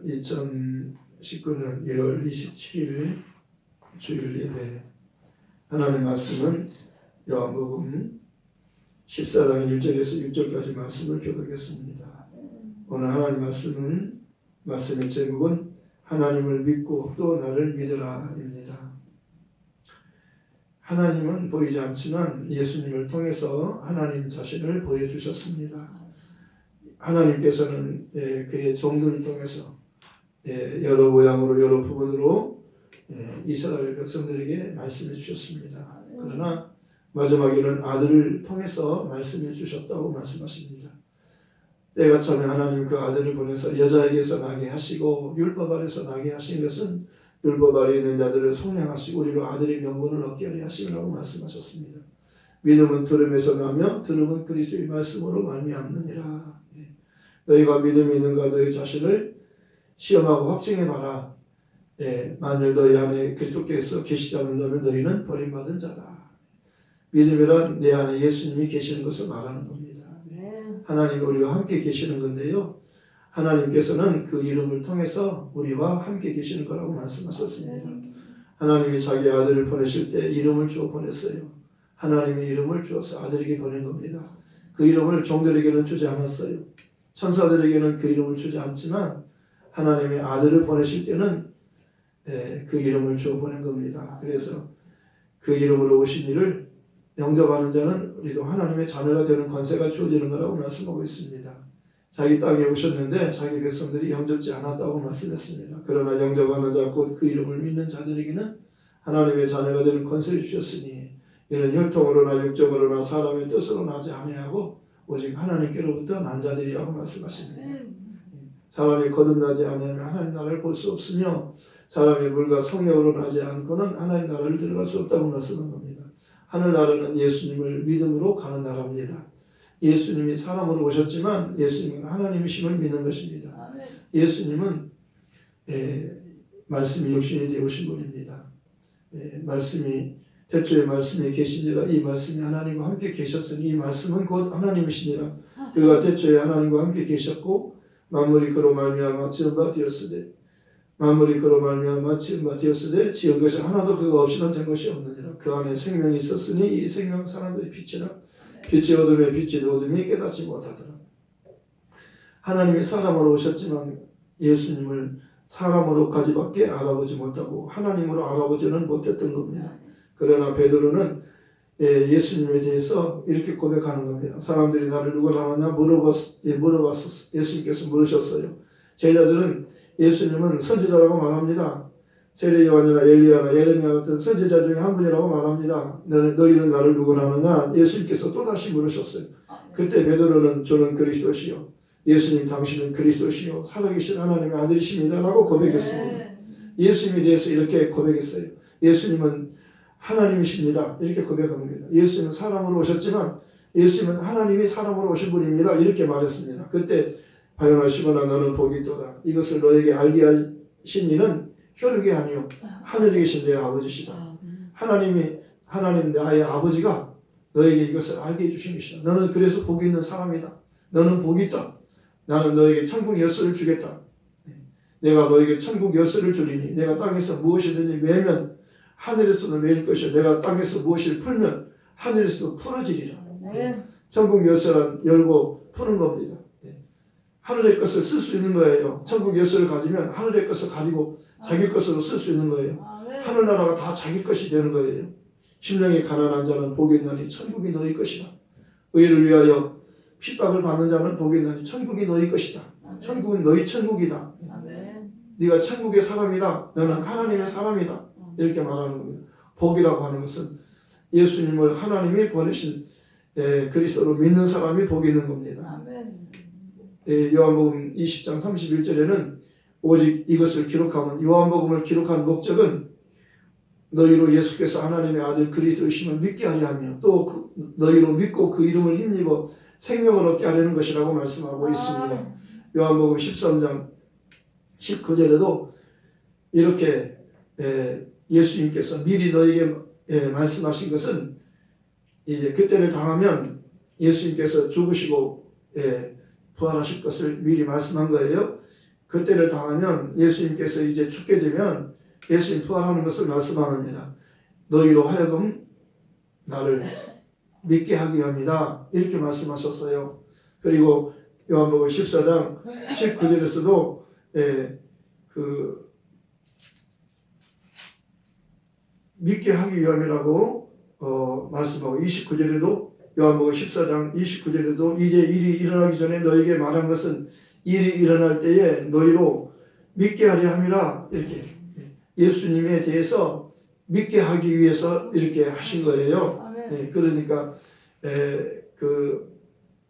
2019년 1월 27일 주일 예배 하나님의 말씀은 요한복음 14장 1절에서 6절까지 말씀을 교독했습니다. 오늘 하나님 말씀의 제목은 하나님을 믿고 또 나를 믿으라입니다. 하나님은 보이지 않지만 예수님을 통해서 하나님 자신을 보여주셨습니다. 하나님께서는 그의 종들을 통해서 여러 모양으로 여러 부분으로 이스라엘 백성들에게 말씀해 주셨습니다. 그러나 마지막에는 아들을 통해서 말씀해 주셨다고 말씀하십니다. 때가 차면 하나님 그 아들을 보내서 여자에게서 나게 하시고 율법 아래서 나게 하신 것은 율법 아래 있는 자들을 속량하시고 우리로 아들의 명분을 얻게 하려 하시라고 말씀하셨습니다. 믿음은 들음에서 나며 들음은 그리스도의 말씀으로 말미암느니라. 너희가 믿음이 있는가 너희 자신을 시험하고 확증해봐라. 만일 너희 안에 그리스도께서 계시지 않는다면 너희는 버림받은 자다. 믿음이란 내 안에 예수님이 계시는 것을 말하는 겁니다. 하나님이 우리와 함께 계시는 건데요. 하나님께서는 그 이름을 통해서 우리와 함께 계시는 거라고 말씀하셨습니다. 하나님이 자기 아들을 보내실 때 이름을 주어 보냈어요. 하나님의 이름을 주어서 아들에게 보낸 겁니다. 그 이름을 종들에게는 주지 않았어요. 천사들에게는 그 이름을 주지 않지만 하나님의 아들을 보내실 때는 그 이름을 주어 보낸 겁니다. 그래서 그 이름으로 오신 이를 영접하는 자는 우리도 하나님의 자녀가 되는 권세가 주어지는 거라고 말씀하고 있습니다. 자기 땅에 오셨는데 자기 백성들이 영접지 않았다고 말씀했습니다. 그러나 영접하는 자 곧 그 이름을 믿는 자들에게는 하나님의 자녀가 되는 권세를 주셨으니 이는 혈통으로나 육적으로나 사람의 뜻으로 나지 아니하고 오직 하나님께로부터 난 자들이라고 말씀하십니다. 사람이 거듭나지 않으면 하나님 나라를 볼 수 없으며 사람의 물과 성령으로 나지 않고는 하나님 나라를 들어갈 수 없다고 말씀한 겁니다. 하늘나라는 예수님을 믿음으로 가는 나라입니다. 예수님이 사람으로 오셨지만 예수님은 하나님이심을 믿는 것입니다. 예수님은 말씀이 육신이 되어오신 분입니다. 태초에 말씀이 계시니라. 이 말씀이 하나님과 함께 계셨으니 이 말씀은 곧 하나님이시니라. 그가 태초에 하나님과 함께 계셨고 만물이 그로 말미암아 지은 바 되었으되 지은 것이 하나도 그가 없이는 된 것이 없느니라. 그 안에 생명이 있었으니 이 생명 사람들이 빛이라. 빛이 어둠에 빛이 어둠이 깨닫지 못하더라. 하나님이 사람으로 오셨지만 예수님을 사람으로까지밖에 알아보지 못하고 하나님으로 알아보지는 못했던 겁니다. 그러나 베드로는 예수님에 대해서 이렇게 고백하는 겁니다. 사람들이 나를 누구라 하느냐 물어봤어. 예수님께서 물으셨어요. 제자들은 예수님은 선지자라고 말합니다. 세례 요한이나 엘리야나 예레미야 같은 선지자 중에 한 분이라고 말합니다. 너희는 나를 누구라 하느냐? 예수님께서 또다시 물으셨어요. 그때 베드로는 저는 그리스도시요 예수님 당신은 그리스도시요 살아계신 하나님의 아들이십니다 라고 고백했습니다. 예수님에 대해서 이렇게 고백했어요. 예수님은 하나님이십니다. 이렇게 고백합니다. 예수님은 사람으로 오셨지만 예수님은 하나님이 사람으로 오신 분입니다. 이렇게 말했습니다. 그때 바요나 시몬아 너는 복이 있도다. 이것을 너에게 알게 하신 이는 혈육이 아니요 하늘에 계신 내 아버지시다. 하나님 나의 아버지가 너에게 이것을 알게 해주신 것이다. 너는 그래서 복이 있는 사람이다. 너는 복이 있다. 나는 너에게 천국 열쇠를 주겠다. 내가 너에게 천국 열쇠를 주리니 내가 땅에서 무엇이든지 매면 하늘에서도 매일 것이요 내가 땅에서 무엇을 풀면 하늘에서도 풀어지리라. 천국 열쇠란 열고 푸는 겁니다. 하늘의 것을 쓸 수 있는 거예요. 천국 열쇠를 가지면 하늘의 것을 가지고 자기 것으로 쓸 수 있는 거예요. 하늘나라가 다 자기 것이 되는 거예요. 심령이 가난한 자는 복이 있나니 천국이 너희 것이다. 의를 위하여 핍박을 받는 자는 복이 있나니 천국이 너희 것이다. 천국은 너희 천국이다. 네가 천국의 사람이다. 너는 하나님의 사람이다. 이렇게 말하는 겁니다. 복이라고 하는 것은 예수님을 하나님이 보내신 그리스도로 믿는 사람이 복이 있는 겁니다. 요한복음 20장 31절에는 오직 이것을 기록하면 요한복음을 기록한 목적은 너희로 예수께서 하나님의 아들 그리스도이심을 믿게 하려 하며 또 너희로 믿고 그 이름을 힘입어 생명을 얻게 하려는 것이라고 말씀하고 있습니다. 요한복음 13장 19절에도 이렇게 예수님께서 미리 너희에게 말씀하신 것은 이제 그때를 당하면 예수님께서 죽으시고 부활하실 것을 미리 말씀한 거예요. 그때를 당하면 예수님께서 이제 죽게 되면 예수님 부활하는 것을 말씀합니다. 너희로 하여금 나를 믿게 하기 위함이다. 이렇게 말씀하셨어요. 그리고 요한복음 14장 19절에서도 믿게 하기 위함이라고 말씀하고 29절에도 요한복음 14장 29절에도 이제 일이 일어나기 전에 너에게 말한 것은 일이 일어날 때에 너희로 믿게 하려 함이라. 이렇게 예수님에 대해서 믿게 하기 위해서 이렇게 하신 거예요. 그러니까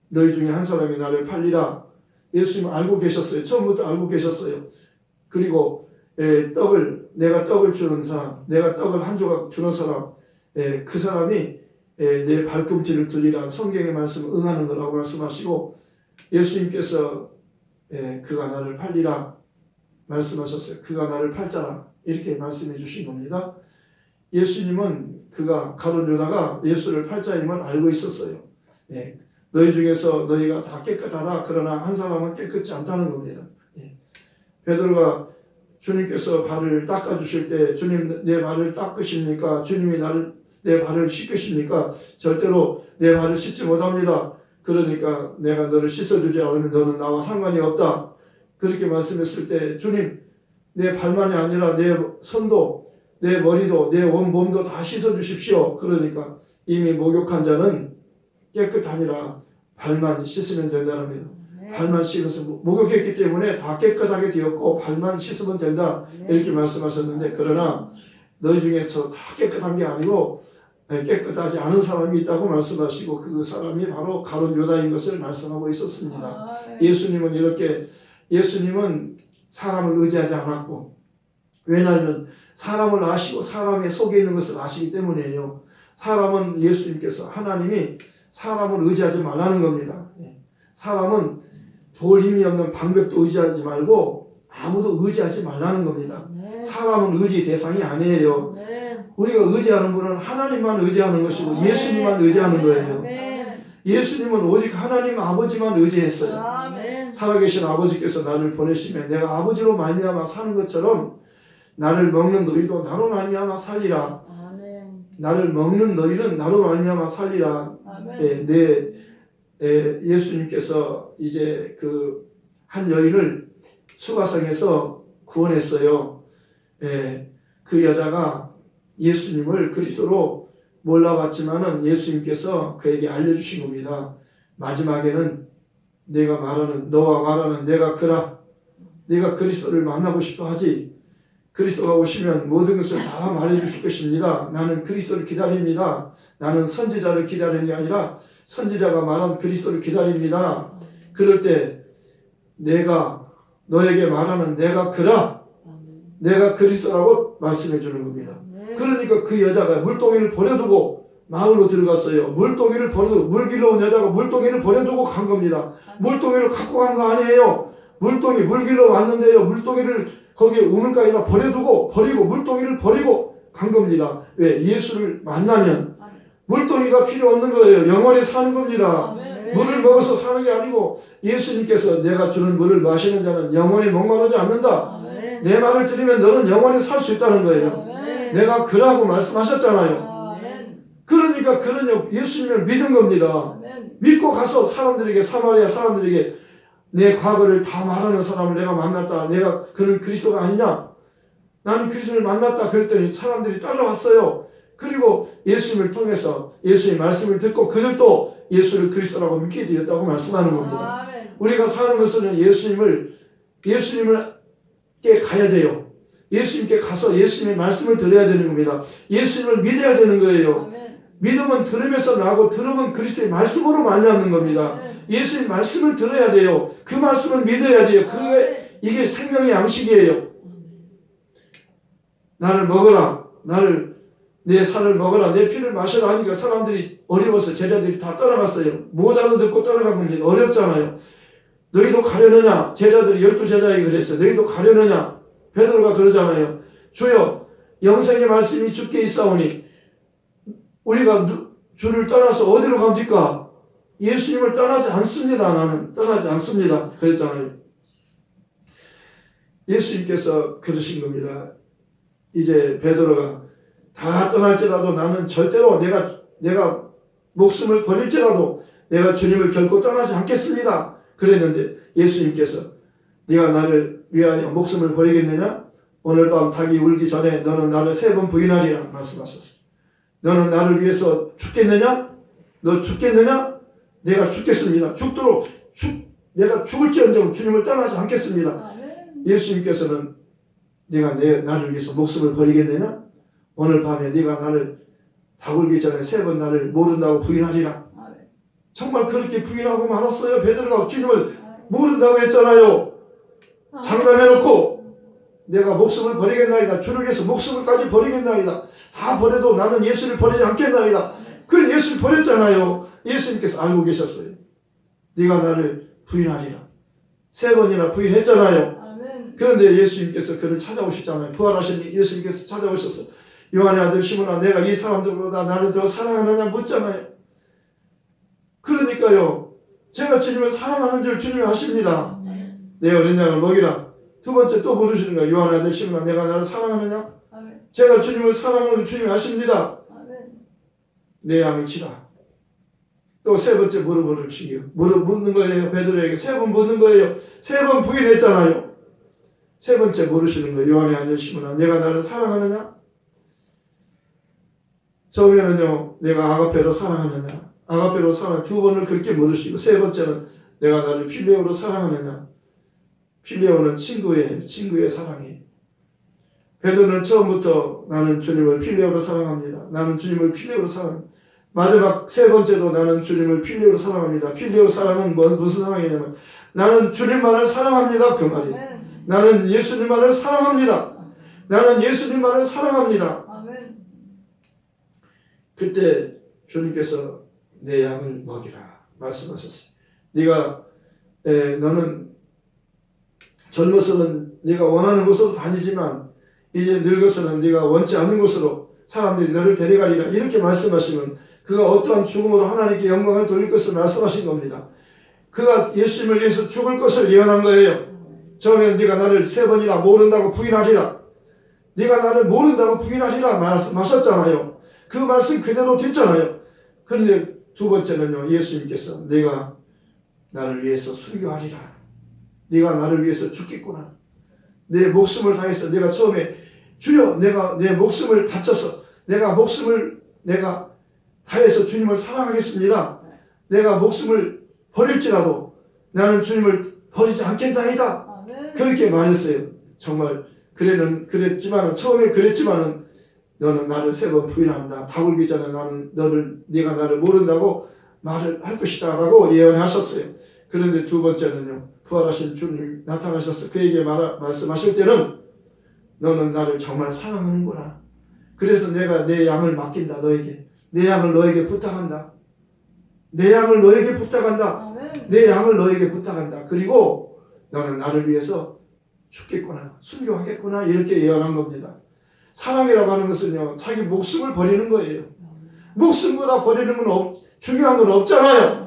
너희 중에 한 사람이 나를 팔리라. 예수님은 알고 계셨어요. 처음부터 알고 계셨어요. 그리고 내가 떡을 주는 사람, 내가 떡을 한 조각 주는 사람, 그 사람이 내 발꿈치를 들리라. 성경의 말씀을 응하는 거라고 말씀하시고 예수님께서 그가 나를 팔리라 말씀하셨어요. 그가 나를 팔자라 이렇게 말씀해 주신 겁니다. 예수님은 그가 가룟 유다가 예수를 팔자임을 알고 있었어요. 너희 중에서 너희가 다 깨끗하다. 그러나 한 사람은 깨끗지 않다는 겁니다. 베드로가 주님께서 발을 닦아주실 때 주님 내 발을 닦으십니까? 주님이 내 발을 씻으십니까? 절대로 내 발을 씻지 못합니다. 그러니까 내가 너를 씻어주지 않으면 너는 나와 상관이 없다. 그렇게 말씀했을 때 주님 내 발만이 아니라 내 손도 내 머리도 내 온몸도 다 씻어주십시오. 그러니까 이미 목욕한 자는 깨끗하니라 발만 씻으면 된다는 거예요. 발만 씻어서 목욕했기 때문에 다 깨끗하게 되었고 발만 씻으면 된다. 이렇게 말씀하셨는데 그러나 너희 중에서 다 깨끗한 게 아니고 깨끗하지 않은 사람이 있다고 말씀하시고 그 사람이 바로 가룟 유다인 것을 말씀하고 있었습니다. 예수님은 사람을 의지하지 않았고 왜냐하면 사람을 아시고 사람의 속에 있는 것을 아시기 때문이에요. 사람은 예수님께서 하나님이 사람을 의지하지 말라는 겁니다. 사람은 돌 힘이 없는 방벽도 의지하지 말고 아무도 의지하지 말라는 겁니다. 사람은 의지 대상이 아니에요. 우리가 의지하는 분은 하나님만 의지하는 것이고 예수님만 의지하는 거예요. 예수님은 오직 하나님 아버지만 의지했어요. 살아계신 아버지께서 나를 보내시면 내가 아버지로 말미암아 사는 것처럼 나를 먹는 너희도 나로 말미암아 살리라. 나를 먹는 너희는 나로 말미암아 살리라. 예수님께서 이제 그 한 여인을 수가성에서 구원했어요. 그 여자가 예수님을 그리스도로 몰라봤지만은 예수님께서 그에게 알려주신 겁니다. 마지막에는 너와 말하는 내가 그라. 네가 그리스도를 만나고 싶어 하지. 그리스도가 오시면 모든 것을 다 말해주실 것입니다. 나는 그리스도를 기다립니다. 나는 선지자를 기다리는 게 아니라 선지자가 말한 그리스도를 기다립니다. 그럴 때 내가 너에게 말하는 내가 그라. 내가 그리스도라고 말씀해 주는 겁니다. 그러니까 그 여자가 물동이를 버려두고 마을로 들어갔어요. 물동이를 버려두고 물길로 온 여자가 물동이를 버려두고 간 겁니다. 물동이를 갖고 간 거 아니에요. 물길로 왔는데요. 물동이를 거기에 우물가에다 버리고 물동이를 버리고 간 겁니다. 왜? 예수를 만나면 물동이가 필요 없는 거예요. 영원히 사는 겁니다. 물을 먹어서 사는 게 아니고 예수님께서 내가 주는 물을 마시는 자는 영원히 목마르지 않는다. 내 말을 들으면 너는 영원히 살 수 있다는 거예요. 내가 그라고 말씀하셨잖아요. 그러니까 그는 예수님을 믿은 겁니다. 믿고 가서 사마리아 사람들에게 내 과거를 다 말하는 사람을 내가 만났다. 그는 그리스도가 아니냐? 나는 그리스도를 만났다. 그랬더니 사람들이 따라왔어요. 그리고 예수님을 통해서 예수의 말씀을 듣고 그들도 예수를 그리스도라고 믿게 되었다고 말씀하는 겁니다. 우리가 사는 것은 예수님께 가야 돼요. 예수님께 가서 예수님의 말씀을 들어야 되는 겁니다. 예수님을 믿어야 되는 거예요. 믿음은 들으면서 나고 들으면 그리스도의 말씀으로 말미암는 겁니다. 예수의 말씀을 들어야 돼요. 그 말씀을 믿어야 돼요. 이게 생명의 양식이에요. 나를 먹어라. 내 살을 먹어라. 내 피를 마셔라 하니까 사람들이 어려워서 제자들이 다 떠나갔어요. 못 알아듣고 떠나간 겁니다. 어렵잖아요. 너희도 가려느냐? 제자들이 12제자에게 그랬어요. 너희도 가려느냐? 베드로가 그러잖아요. 주여 영생의 말씀이 주께 있사오니 우리가 주를 떠나서 어디로 갑니까? 예수님을 떠나지 않습니다. 나는 떠나지 않습니다. 그랬잖아요. 예수님께서 그러신 겁니다. 이제 베드로가 다 떠날지라도 나는 절대로 내가 목숨을 버릴지라도 내가 주님을 결코 떠나지 않겠습니다. 그랬는데 예수님께서 네가 나를 위하여 목숨을 버리겠느냐? 오늘 밤 닭이 울기 전에 너는 나를 3번 부인하리라 말씀하셨어요. 너는 나를 위해서 죽겠느냐? 너 죽겠느냐? 내가 죽겠습니다. 내가 죽을지언정 주님을 떠나지 않겠습니다. 예수님께서는 네가 나를 위해서 목숨을 버리겠느냐? 오늘 밤에 네가 나를 닭 울기 전에 3번 나를 모른다고 부인하리라. 정말 그렇게 부인하고 말았어요. 베드로가 주님을 모른다고 했잖아요. 장담해놓고 내가 목숨을 버리겠나이다. 주를 위해서 목숨을까지 버리겠나이다. 다 버려도 나는 예수를 버리지 않겠나이다. 그래 예수를 버렸잖아요. 예수님께서 알고 계셨어요. 네가 나를 부인하리라. 3번이나 부인했잖아요. 그런데 예수님께서 그를 찾아오셨잖아요. 부활하신 예수님께서 찾아오셨어. 요한의 아들 시몬아, 내가 이 사람들보다 나를 더 사랑하느냐 묻잖아요. 그러니까요, 제가 주님을 사랑하는 줄 주님이 아십니다. 내 어린 양을 먹이라. 2번째 또 물으시는 거예요. 요한의 아들 시몬아, 내가 나를 사랑하느냐? 제가 주님을 사랑하는 줄 주님이 아십니다. 내 양을 치라. 또 3번째 묻는 거예요. 베드로에게 3번 묻는 거예요. 3번 부인했잖아요. 3번째 물으시는 거예요. 요한의 아들 시몬아, 내가 나를 사랑하느냐? 처음에는요, 내가 아가페로 사랑하느냐? 아가페로 사랑 2번을 그렇게 물으시고 3번째는 내가 나를 필레오로 사랑하느냐? 필레오는 친구의 사랑이에요. 베드로는 처음부터 나는 주님을 필레오로 사랑합니다. 나는 주님을 필레오로 사랑합니다. 마지막 3번째도 나는 주님을 필레오로 사랑합니다. 필레오 사랑은 무슨 사랑이냐면 나는 주님만을 사랑합니다. 그 말이에요. 나는 예수님만을 사랑합니다. 나는 예수님만을 사랑합니다. 그때 주님께서 내 양을 먹이라 말씀하셨어요. 너는 젊어서는 네가 원하는 곳으로 다니지만 이제 늙어서는 네가 원치 않는 곳으로 사람들이 너를 데려가리라. 이렇게 말씀하시면 그가 어떠한 죽음으로 하나님께 영광을 돌릴 것을 말씀하신 겁니다. 그가 예수님을 위해서 죽을 것을 예언한 거예요. 처음에는 네가 나를 3번이나 모른다고 부인하리라. 네가 나를 모른다고 부인하리라 말씀하셨잖아요. 그 말씀 그대로 됐잖아요. 그런데 2번째는요, 예수님께서 내가 나를 위해서 순교하리라. 네가 나를 위해서 죽겠구나. 내 목숨을 다해서 내가 처음에 주여 내가 내 목숨을 바쳐서 내가 다해서 주님을 사랑하겠습니다. 내가 목숨을 버릴지라도 나는 주님을 버리지 않겠나이다. 그렇게 말했어요. 정말 처음에 그랬지만은 너는 나를 3번 부인한다. 다 울기 전에 네가 나를 모른다고 말을 할 것이다 라고 예언하셨어요. 그런데 2번째는요, 부활하신 주님 나타나셔서 그에게 말씀하실 때는 너는 나를 정말 사랑하는구나. 그래서 내가 내 양을 맡긴다. 너에게. 내 양을 너에게 부탁한다. 내 양을 너에게 부탁한다. 내 양을 너에게 부탁한다. 그리고 너는 나를 위해서 죽겠구나. 순교하겠구나. 이렇게 예언한 겁니다. 사랑이라고 하는 것은요, 자기 목숨을 버리는 거예요. 목숨보다 버리는 건 중요한 건 없잖아요.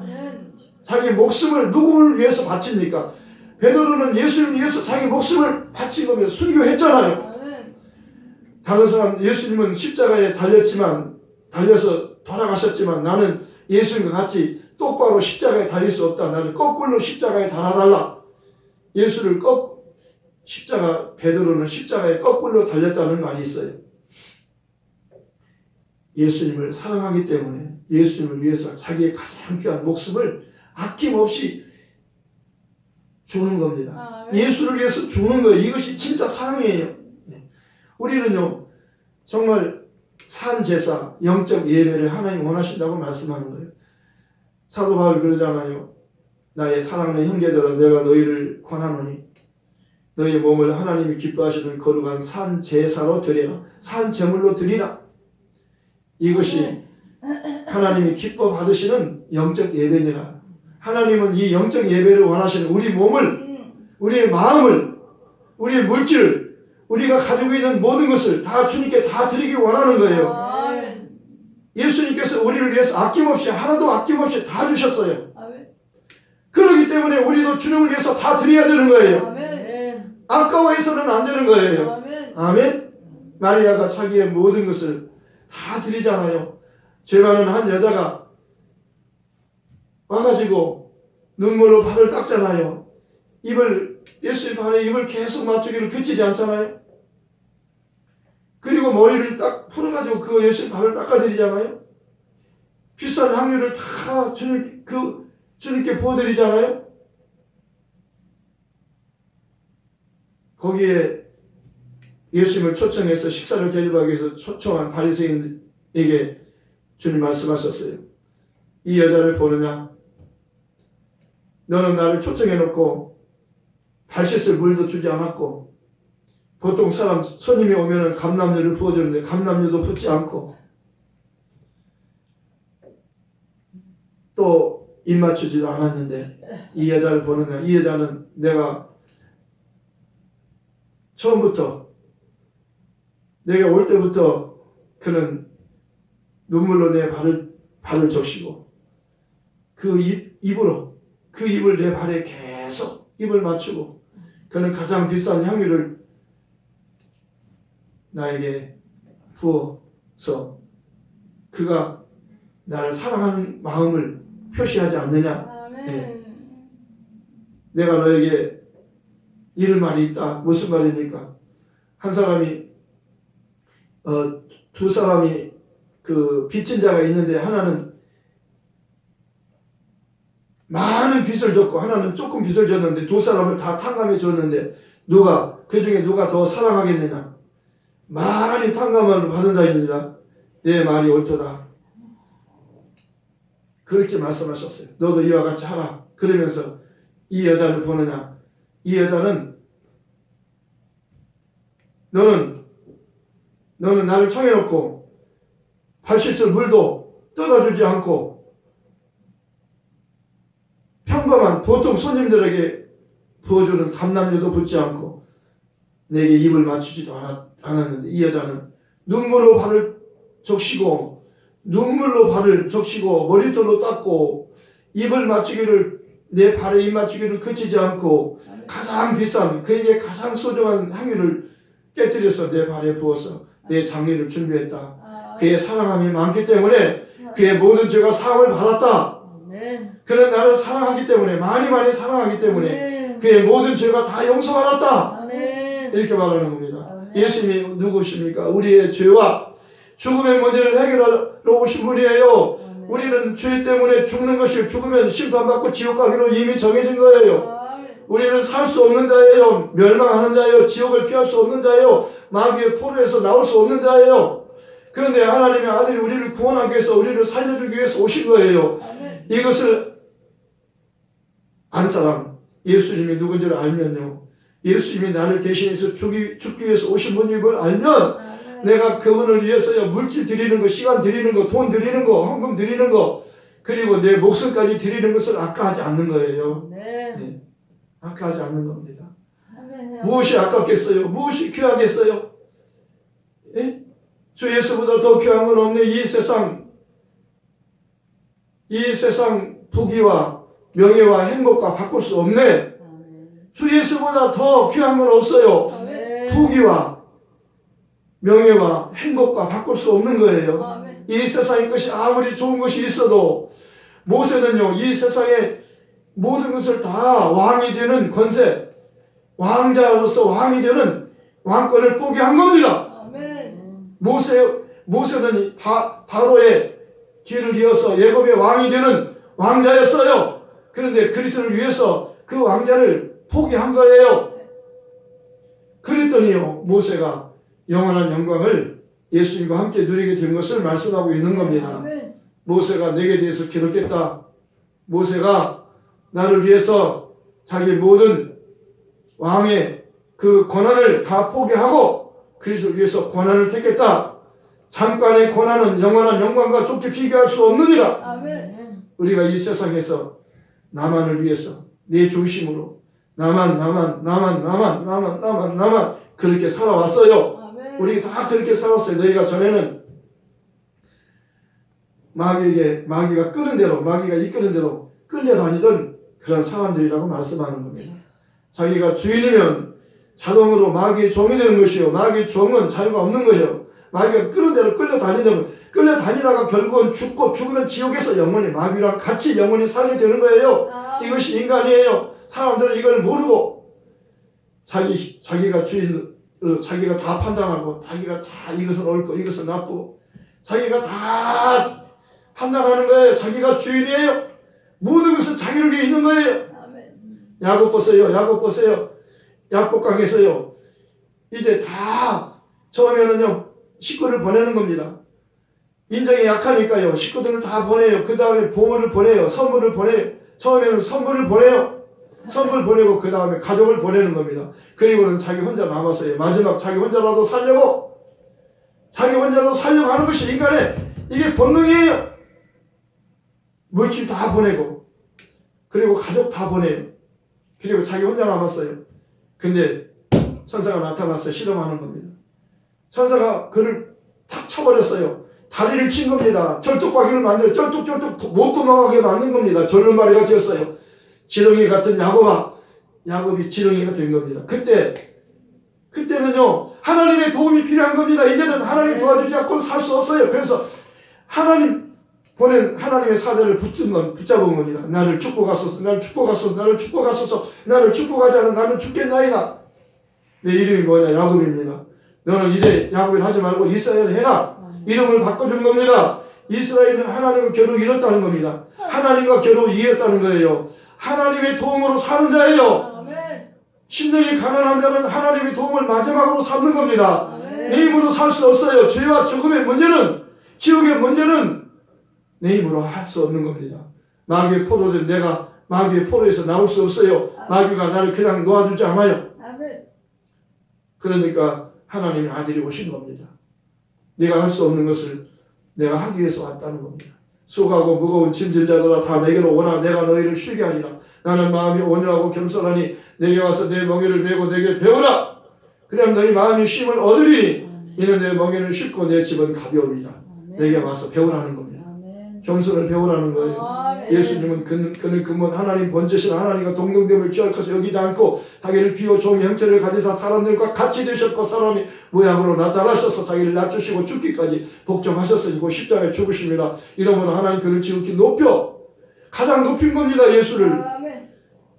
자기 목숨을 누구를 위해서 바칩니까? 베드로는 예수님을 위해서 자기 목숨을 바친 겁니다. 순교했잖아요. 다른 사람, 예수님은 십자가에 달려서 돌아가셨지만 나는 예수님과 같이 똑바로 십자가에 달릴 수 없다. 나는 거꾸로 십자가에 달아달라. 베드로는 십자가에 거꾸로 달렸다는 말이 있어요. 예수님을 사랑하기 때문에 예수님을 위해서 자기의 가장 귀한 목숨을 아낌없이 주는 겁니다. 예수를 위해서 주는 거예요. 이것이 진짜 사랑이에요. 우리는요, 정말 산제사, 영적 예배를 하나님 원하신다고 말씀하는 거예요. 사도 바울이 그러잖아요. 나의 사랑하는 형제들아, 내가 너희를 권하노니 너희 몸을 하나님이 기뻐하시는 거룩한 산제사로 드리라. 산제물로 드리라. 이것이 하나님이 기뻐 받으시는 영적 예배니라. 하나님은 이 영적 예배를 원하시는 우리 몸을, 우리의 마음을, 우리의 물질을, 우리가 가지고 있는 모든 것을 다 주님께 다 드리기 원하는 거예요. 예수님께서 우리를 위해서 아낌없이, 하나도 아낌없이 다 주셨어요. 그렇기 때문에 우리도 주님을 위해서 다 드려야 되는 거예요. 아까워해서는 안 되는 거예요. 아멘. 아멘. 마리아가 자기의 모든 것을 다 드리잖아요. 죄 많은 한 여자가 와가지고 눈물로 발을 닦잖아요. 예수의 발에 입을 계속 맞추기를 그치지 않잖아요. 그리고 머리를 딱 풀어가지고 그 예수의 발을 닦아드리잖아요. 비싼 향유를 다 주님께 부어드리잖아요. 거기에 예수님을 초청해서 식사를 대접하기 위해서 초청한 바리새인에게 주님 말씀하셨어요. 이 여자를 보느냐? 너는 나를 초청해놓고 발 씻을 물도 주지 않았고, 보통 손님이 오면은 감람유를 부어주는데 감람유도 붓지 않고, 또 입 맞추지도 않았는데 이 여자를 보느냐? 이 여자는 내가 처음부터, 내가 올 때부터 그는 눈물로 내 발을 적시고 그 입을 내 발에 계속 입을 맞추고, 그는 가장 비싼 향유를 나에게 부어서 그가 나를 사랑하는 마음을 표시하지 않느냐. 아멘. 네. 내가 너에게 이럴 말이 있다. 무슨 말입니까? 한 사람이 두 사람이 그 빚진 자가 있는데, 하나는 많은 빚을 졌고 하나는 조금 빚을 졌는데, 두 사람을 다 탕감해 줬는데 그 중에 누가 더 사랑하겠느냐? 많이 탕감을 받은 자입니다. 내 말이 옳도다. 그렇게 말씀하셨어요. 너도 이와 같이 하라. 그러면서 이 여자를 보느냐? 이 여자는 너는 나를 청해놓고 발 씻을 물도 떠다주지 않고 평범한 보통 손님들에게 부어주는 감람유도 붓지 않고 내게 입을 맞추지도 않았는데, 이 여자는 눈물로 발을 적시고 머리털로 닦고 입을 맞추기를, 내 발에 입 맞추기를 그치지 않고 가장 비싼, 그에게 가장 소중한 향유를 깨뜨려서 내 발에 부어서 내 장례를 준비했다. 그의 사랑함이 많기 때문에 그의 모든 죄가 사함을 받았다. 그는 나를 사랑하기 때문에, 많이 사랑하기 때문에 그의 모든 죄가 다 용서받았다. 이렇게 말하는 겁니다. 예수님이 누구십니까? 우리의 죄와 죽음의 문제를 해결하러 오신 분이에요. 우리는 죄 때문에 죽는 것이, 죽으면 심판받고 지옥 가기로 이미 정해진 거예요. 우리는 살 수 없는 자예요. 멸망하는 자예요. 지옥을 피할 수 없는 자예요. 마귀의 포로에서 나올 수 없는 자예요. 그런데 하나님의 아들이 우리를 구원하기 위해서, 우리를 살려주기 위해서 오신 거예요. 이것을 안 사람, 예수님이 누군지를 알면요, 예수님이 나를 대신해서 죽기 위해서 오신 분임을 알면 내가 그분을 위해서요, 물질 드리는 거, 시간 드리는 거, 돈 드리는 거, 헌금 드리는 거, 그리고 내 목숨까지 드리는 것을 아까하지 않는 거예요. 네. 아까하지 않는 겁니다. 무엇이 아깝겠어요? 무엇이 귀하겠어요? 예? 주 예수보다 더 귀한 건 없네. 이 세상 부귀와 명예와 행복과 바꿀 수 없네. 주 예수보다 더 귀한 건 없어요. 부귀와 명예와 행복과 바꿀 수 없는 거예요. 이 세상의 것이 아무리 좋은 것이 있어도, 모세는요, 이 세상의 모든 것을 다 왕이 되는 권세, 왕자로서 왕이 되는 왕권을 포기한 겁니다. 모세는 바로의 뒤를 이어서 예굽의 왕이 되는 왕자였어요. 그런데 그리스도를 위해서 그 왕자를 포기한 거예요. 그랬더니요, 모세가 영원한 영광을 예수님과 함께 누리게 된 것을 말씀하고 있는 겁니다. 모세가 내게 대해서 기록했다. 모세가 나를 위해서 자기 모든 왕의 그 권한을 다 포기하고 그리스도를 위해서 권한을 택했다. 잠깐의 권한은 영원한 영광과 좋게 비교할 수 없느니라. 우리가 이 세상에서 나만을 위해서, 내 중심으로 나만 그렇게 살아왔어요. 우리 다 그렇게 살았어요. 너희가 전에는 마귀가 끄는 대로, 마귀가 이끄는 대로 끌려다니던 그런 사람들이라고 말씀하는 겁니다. 자기가 주인이면 자동으로 마귀의 종이 되는 것이요. 마귀의 종은 자유가 없는 것이요. 마귀가 끄는 대로 끌려다니다가 결국은 죽고 죽으면 지옥에서 영원히 마귀랑 같이 영원히 살게 되는 거예요. 이것이 인간이에요. 사람들은 이걸 모르고 자기가 주인, 자기가 다 판단하고 자기가 다 이것은 옳고 이것은 나쁘고 자기가 다 판단하는 거예요. 자기가 주인이에요. 모든 것은 자기를 위해 있는 거예요. 야곱 보세요. 야복강에서요. 이제 다 처음에는요 식구를 보내는 겁니다. 인정이 약하니까요 식구들을 다 보내요. 그 다음에 보물을 보내요. 선물을 보내요. 처음에는 선물을 보내요. 선물 보내고 그 다음에 가족을 보내는 겁니다. 그리고는 자기 혼자 남았어요. 마지막 자기 혼자라도 살려고 하는 것이 인간의 이게 본능이에요. 물질 다 보내고 그리고 가족 다 보내요. 그리고 자기 혼자 남았어요. 근데 천사가 나타나서 실험하는 겁니다. 천사가 그를 탁 쳐버렸어요. 다리를 친 겁니다. 절뚝박이를 만들어 쩔뚝 못 도망가게 만든 겁니다. 절름발이가 되었어요. 지렁이 같은 야곱이 지렁이가 된 겁니다. 그때는요 하나님의 도움이 필요한 겁니다. 이제는 하나님 도와주지 않고는 살 수 없어요. 그래서 하나님 보낸 하나님의 사자를 붙잡은 겁니다. 나를 축복하소서, 나를 축복하지 않으면 나는 죽겠나이다. 내 이름이 뭐냐? 야곱입니다. 너는 이제 야곱을 하지 말고 이스라엘 해라. 이름을 바꿔준 겁니다. 이스라엘은 하나님과 겨루 이뤘다는 겁니다. 하나님과 겨루 이었다는 거예요. 하나님의 도움으로 사는 자예요. 심령이 가난한 자는 하나님의 도움을 마지막으로 삼는 겁니다. 내 힘으로 살 수 없어요. 죄와 죽음의 문제는, 지옥의 문제는 내 힘으로 할 수 없는 겁니다. 마귀의 포로된 내가 마귀의 포로에서 나올 수 없어요. 마귀가 나를 그냥 놓아주지 않아요. 그러니까 하나님의 아들이 오신 겁니다. 네가 할 수 없는 것을 내가 하기 위해서 왔다는 겁니다. 수고하고 무거운 짐진 자들아 다 내게로 오라. 내가 너희를 쉬게 하리라. 나는 마음이 온유하고 겸손하니 내게 와서 내 멍에를 메고 내게 배우라. 그럼 너희 마음이 쉼을 얻으리니 이는 내 멍에는 쉽고 내 짐은 가벼우리라. 내게 와서 배우라는 겁니다. 겸손을 배우라는 거예요. 예수님은 그는 근본 하나님 본체신 하나님과 동등됨을 취할 것을 여기지 않고 자기를 비워 종의 형체를 가지사 사람들과 같이 되셨고 사람이 모양으로 나타나셔서 자기를 낮추시고 죽기까지 복종하셨으니 곧 십자가에 죽으심이라. 이러므로 하나님 그를 지극히 가장 높인 겁니다. 예수를.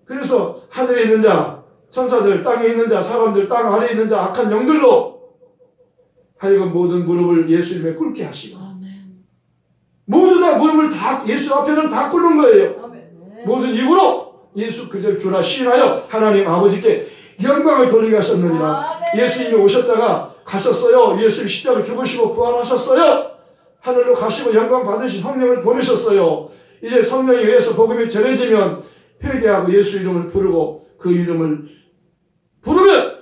그래서 하늘에 있는 자, 천사들, 땅에 있는 자, 사람들, 땅 아래에 있는 자, 악한 영들로 하여금 모든 무릎을 예수님에 꿇게 하시고 모두 다 무릎을 다 예수 앞에는 다 꿇는 거예요. 모든 입으로 예수 그를 주라 시인하여 하나님 아버지께 영광을 돌리게 하셨느니라. 예수님이 오셨다가 가셨어요. 예수님 십자가에 죽으시고 부활하셨어요. 하늘로 가시고 영광 받으신 성령을 보내셨어요. 이제 성령에 의해서 복음이 전해지면 회개하고 예수 이름을 부르고 그 이름을 부르면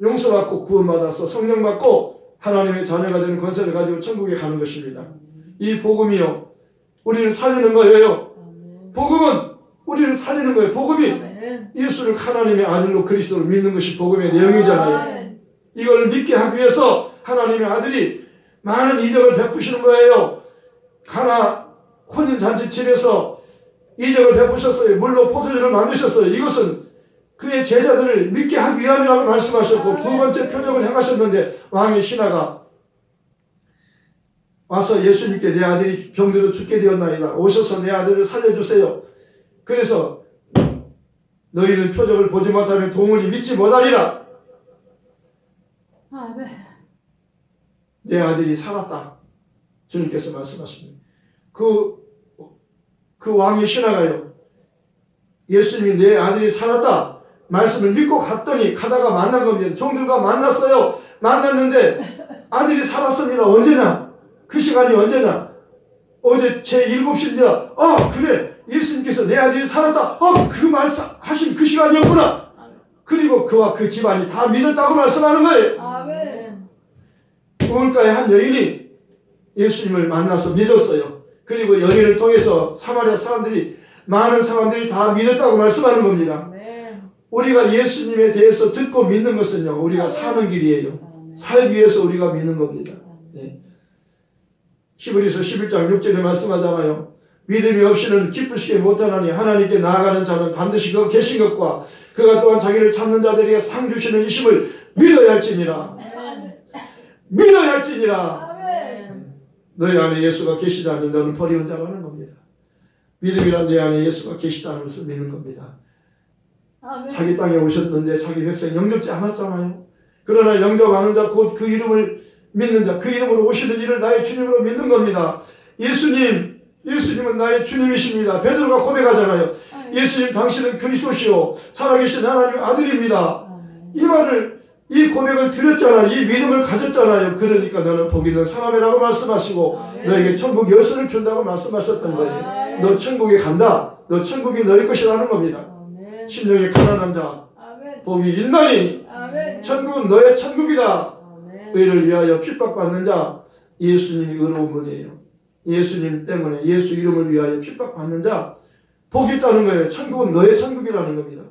용서받고 구원받아서 성령 받고 하나님의 자녀가 되는 권세를 가지고 천국에 가는 것입니다. 이 복음이요 우리를 살리는 거예요. 복음은 우리를 살리는 거예요. 복음이 예수를 하나님의 아들로 그리스도로 믿는 것이 복음의 내용이잖아요. 이걸 믿게 하기 위해서 하나님의 아들이 많은 이적을 베푸시는 거예요. 가나 혼인잔치집에서 이적을 베푸셨어요. 물로 포도주를 만드셨어요. 이것은 그의 제자들을 믿게 하기 위함이라고 말씀하셨고 두 번째 표적을 행하셨는데 왕의 신하가 와서 예수님께 내 아들이 병들어 죽게 되었나이다. 오셔서 내 아들을 살려주세요. 그래서 너희는 표적을 보지 못하면 도무지 믿지 못하리라. 내 아들이 살았다. 주님께서 말씀하십니다. 그 왕의 신하가요. 예수님이 내 아들이 살았다. 말씀을 믿고 갔더니 가다가 만난 겁니다. 종들과 만났어요. 만났는데 아들이 살았습니다. 언제나? 그 시간이 언제나? 어제 제 7시입니다. 그래. 예수님께서 내 아들이 살았다. 그 말씀하신 그 시간이었구나. 그리고 그와 그 집안이 다 믿었다고 말씀하는 거예요. 아멘. 우물가의 한 여인이 예수님을 만나서 믿었어요. 그리고 여인을 통해서 사마리아 사람들이 많은 사람들이 다 믿었다고 말씀하는 겁니다. 아멘. 우리가 예수님에 대해서 듣고 믿는 것은요. 우리가 사는 길이에요. 아멘. 살기 위해서 우리가 믿는 겁니다. 네. 히브리서 11장 6절에 말씀하잖아요. 믿음이 없이는 기쁘시게 못하나니 하나님께 나아가는 자는 반드시 그 계신 것과 그가 또한 자기를 찾는 자들에게 상 주시는 이심을 믿어야 할지니라. 믿어야 할지니라. 너희 안에 예수가 계시다니 너는 버리운 자라는 겁니다. 믿음이란 내 안에 예수가 계시다는 것을 믿는 겁니다. 자기 땅에 오셨는데 자기 백성 영접지 않았잖아요. 그러나 영접하는 자 곧 그 이름을 믿는 자, 그 이름으로 오시는 이를 나의 주님으로 믿는 겁니다. 예수님은 나의 주님이십니다. 베드로가 고백하잖아요. 예수님 당신은 그리스도시요 살아계신 하나님의 아들입니다. 이 말을, 이 고백을 드렸잖아요. 이 믿음을 가졌잖아요. 그러니까 너는 복 있는 사람이라고 말씀하시고 너에게 천국 열쇠를 준다고 말씀하셨던 거예요. 너 천국에 간다. 너 천국이 너의 것이라는 겁니다. 심령이 가난한 자 복이 있나니 천국은 너의 천국이다. 의를 위하여 핍박받는 자 예수님이 의로운 분이에요. 예수님 때문에 예수 이름을 위하여 핍박받는 자 복이 있다는 거예요. 천국은 너의 천국이라는 겁니다.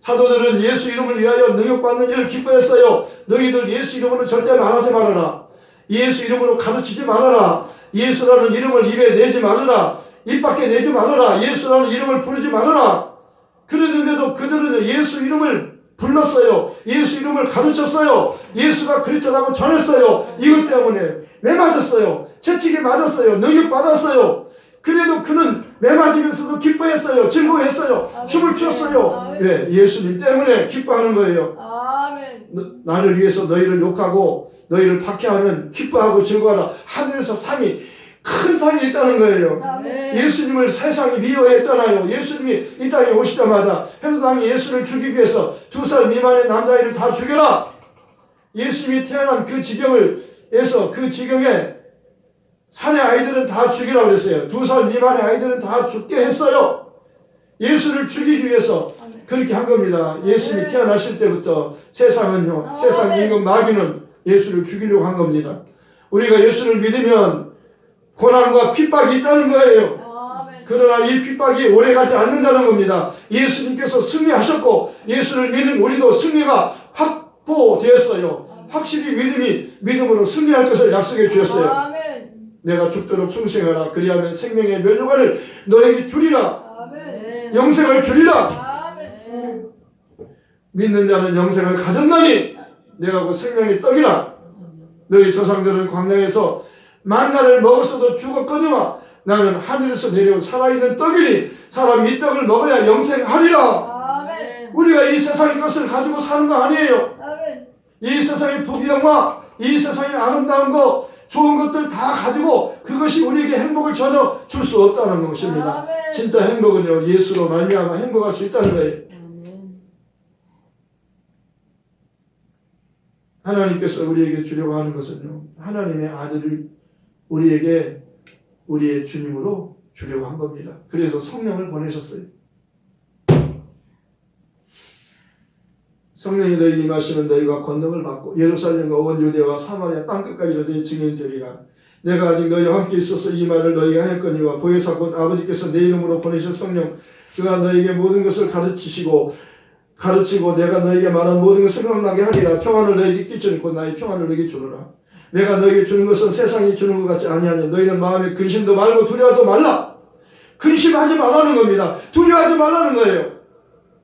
사도들은 예수 이름을 위하여 능욕받는 일을 기뻐했어요. 너희들 예수 이름으로 절대 말하지 말아라. 예수 이름으로 가르치지 말아라. 예수라는 이름을 입에 내지 말아라. 입 밖에 내지 말아라. 예수라는 이름을 부르지 말아라. 그랬는데도 그들은 예수 이름을 불렀어요. 예수 이름을 가르쳤어요. 예수가 그리스도라고 전했어요. 이것 때문에 매 맞았어요. 채찍에 맞았어요. 능욕받았어요. 그래도 그는 매 맞으면서도 기뻐했어요. 즐거워했어요. 춤을 췄어요. 네, 예수님 때문에 기뻐하는 거예요. 나를 위해서 너희를 욕하고 너희를 박해하면 기뻐하고 즐거워하라. 하늘에서 상이 큰 상이 있다는 거예요. 예수님을 세상이 미워했잖아요. 예수님이 이 땅에 오시자마자 헤롯 왕이 예수를 죽이기 위해서 2살 미만의 남자아이를 다 죽여라. 예수님이 태어난 그 지경에서 그 지경에 산의 아이들은 다 죽이라고 그랬어요. 2살 미만의 아이들은 다 죽게 했어요. 예수를 죽이기 위해서 그렇게 한 겁니다. 예수님이 태어나실 때부터 세상은요, 세상 임금 마귀는 예수를 죽이려고 한 겁니다. 우리가 예수를 믿으면 고난과 핍박이 있다는 거예요. 그러나 이 핍박이 오래가지 않는다는 겁니다. 예수님께서 승리하셨고 예수를 믿는 우리도 승리가 확보되었어요. 확실히 믿음으로 승리할 것을 약속해 주셨어요. 내가 죽도록 충성하라. 그리하면 생명의 면류관을 너에게 주리라. 영생을 주리라. 믿는 자는 영생을 가졌나니 내가 그 생명의 떡이라. 너희 조상들은 광야에서 만나를 먹었어도 죽었거니와 나는 하늘에서 내려온 살아있는 떡이니 사람이 이 떡을 먹어야 영생하리라. 우리가 이 세상의 것을 가지고 사는 거 아니에요. 이 세상의 부귀영화, 이 세상의 아름다운 거, 좋은 것들 다 가지고 그것이 우리에게 행복을 전혀 줄 수 없다는 것입니다. 진짜 행복은요, 예수로 말미암아 행복할 수 있다는 거예요. 하나님께서 우리에게 주려고 하는 것은요, 하나님의 아들을 우리에게 우리의 주님으로 주려고 한 겁니다. 그래서 성령을 보내셨어요. 성령이 너희에게 임하시면 너희가 권능을 받고 예루살렘과 온 유대와 사마리아 땅끝까지로 내 증인이 되리라. 내가 아직 너희와 함께 있어서 이 말을 너희가 하였거니와 보혜사 곧 아버지께서 내 이름으로 보내신 성령 그가 너희에게 모든 것을 가르치고 내가 너희에게 말한 모든 것을 생각나게 하리라. 평안을 너희에게 끼치니 곧 나의 평안을 너희에게 주노라. 내가 너희에게 주는 것은 세상이 주는 것 같지 아니하니 너희는 마음에 근심도 말고 두려워도 말라. 근심하지 말라는 겁니다. 두려워하지 말라는 거예요.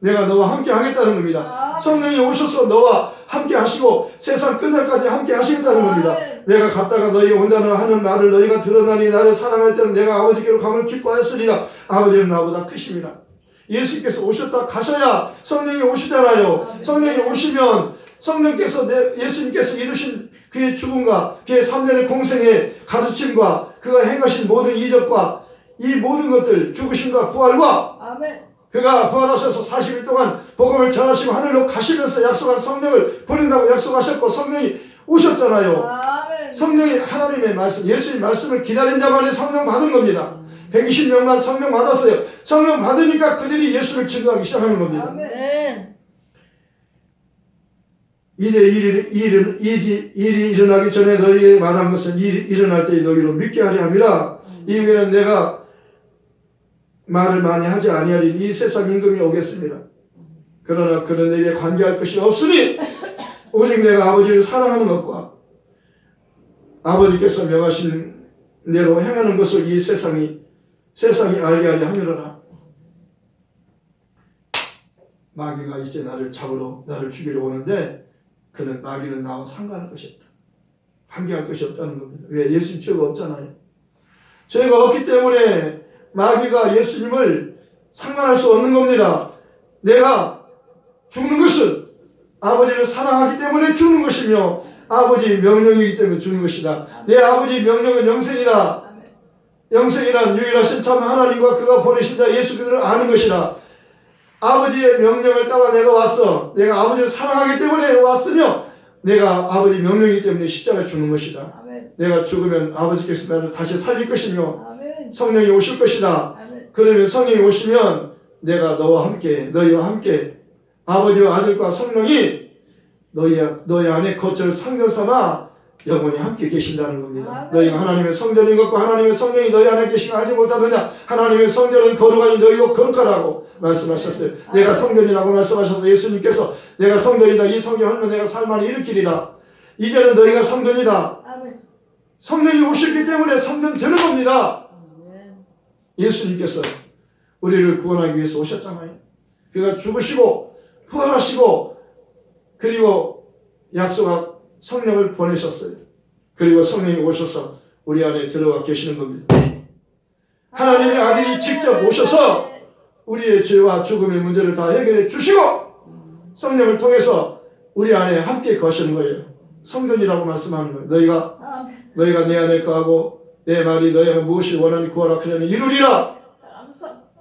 내가 너와 함께 하겠다는 겁니다. 성령이 오셔서 너와 함께 하시고 세상 끝날까지 함께 하시겠다는 겁니다. 내가 갔다가 너희 온다는 하는 말을 너희가 들었나니 나를 사랑할 때는 내가 아버지께로 감을 기뻐하였으리라. 아버지는 나보다 크십니다. 예수께서 오셨다 가셔야 성령이 오시잖아요. 성령이 오시면 예수님께서 이루신 그의 죽음과 그의 3년의 공생의 가르침과 그가 행하신 모든 이적과 이 모든 것들, 죽으심과 부활과 그가 부활하셔서 40일 동안 복음을 전하시고 하늘로 가시면서 약속한 성령을 보낸다고 약속하셨고 성령이 오셨잖아요. 성령이 하나님의 말씀, 예수의 말씀을 기다린 자만이 성령 받은 겁니다. 120명만 성령 받았어요. 성령 받으니까 그들이 예수를 증거하기 시작하는 겁니다. 이제 일이 일어나기 전에 너희에게 말한 것은 일이 일어날 때 너희로 믿게 하려 함이라. 이후에는 내가 말을 많이 하지 아니하리니 이 세상 임금이 오겠습니다. 그러나 그는 내게 관계할 것이 없으니 오직 내가 아버지를 사랑하는 것과 아버지께서 명하신 대로 행하는 것을 이 세상이 알게 하려 함이로라. 마귀가 이제 나를 잡으러 나를 죽이러 오는데 그는 마귀는 나와 상관할 것이 없다. 관계할 것이 없다는 겁니다. 왜? 예수님 죄가 없잖아요. 죄가 없기 때문에 마귀가 예수님을 상관할 수 없는 겁니다. 내가 죽는 것은 아버지를 사랑하기 때문에 죽는 것이며 아버지 명령이기 때문에 죽는 것이다. 내 아버지 명령은 영생이다. 영생이란 유일하신 참 하나님과 그가 보내신 자 예수 그리스도를 아는 것이다. 아버지의 명령을 따라 내가 왔어. 내가 아버지를 사랑하기 때문에 왔으며 내가 아버지 명령이기 때문에 십자가에 죽는 것이다. 아멘. 내가 죽으면 아버지께서 나를 다시 살릴 것이며 아멘. 성령이 오실 것이다. 아멘. 그러면 성령이 오시면 내가 너와 함께 너희와 함께 아버지와 아들과 성령이 너희 안에 거처를 상전 삼아 영원히 함께 계신다는 겁니다. 아멘. 너희가 하나님의 성전인 것과 하나님의 성령이 너희 안에 계시면 알지 못하느냐. 하나님의 성전은 거룩하니 너희도 거룩하라고 말씀하셨어요. 내가 성전이라고 말씀하셔서 예수님께서 내가 성전이다. 이 성전 하면 내가 살만히 일으키리라. 이제는 너희가 성전이다. 아멘. 성령이 오셨기 때문에 성전 되는 겁니다. 아멘. 예수님께서 우리를 구원하기 위해서 오셨잖아요. 그가 죽으시고 부활하시고 그리고 약속한 성령을 보내셨어요. 그리고 성령이 오셔서 우리 안에 들어와 계시는 겁니다. 하나님의 아들이 직접 오셔서 우리의 죄와 죽음의 문제를 다 해결해 주시고 성령을 통해서 우리 안에 함께 거시는 거예요. 성전이라고 말씀하는 거예요. 너희가 내 안에 거하고 내 말이 너희가 무엇이 원하니 구하라 그러면 이루리라.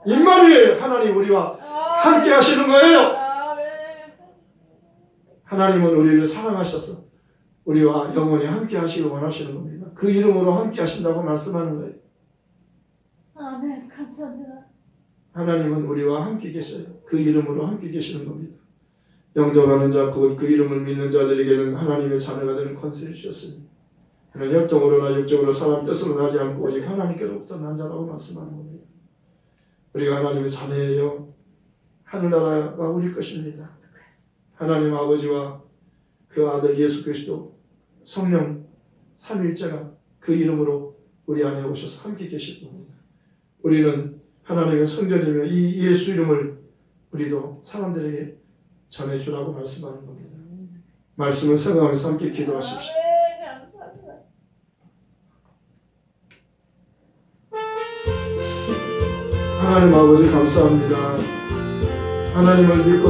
임마누엘 하나님 우리와 함께 하시는 거예요. 하나님은 우리를 사랑하셔서 우리와 영원히 함께 하시길 원하시는 겁니다. 그 이름으로 함께 하신다고 말씀하는 거예요. 아멘. 감사합니다. 하나님은 우리와 함께 계셔요. 그 이름으로 함께 계시는 겁니다. 영접하는 자, 곧 그 이름을 믿는 자들에게는 하나님의 자녀가 되는 권세를 주셨으니 그는 혈통으로나 육적으로 사람 뜻으로 나지 않고 오직 하나님께로부터 난 자라고 말씀하는 겁니다. 우리가 하나님의 자녀예요. 하늘나라가 우리 것입니다. 하나님 아버지와 그 아들 예수 그리스도 성령 삼위일체가 그 이름으로 우리 안에 오셔서 함께 계실 겁니다. 우리는 하나님의 성전이며 이 예수 이름을 우리도 사람들에게 전해주라고 말씀하는 겁니다. 말씀을 생각하면서 함께 기도하십시오. 하나님 아버지 감사합니다. 하나님을 믿고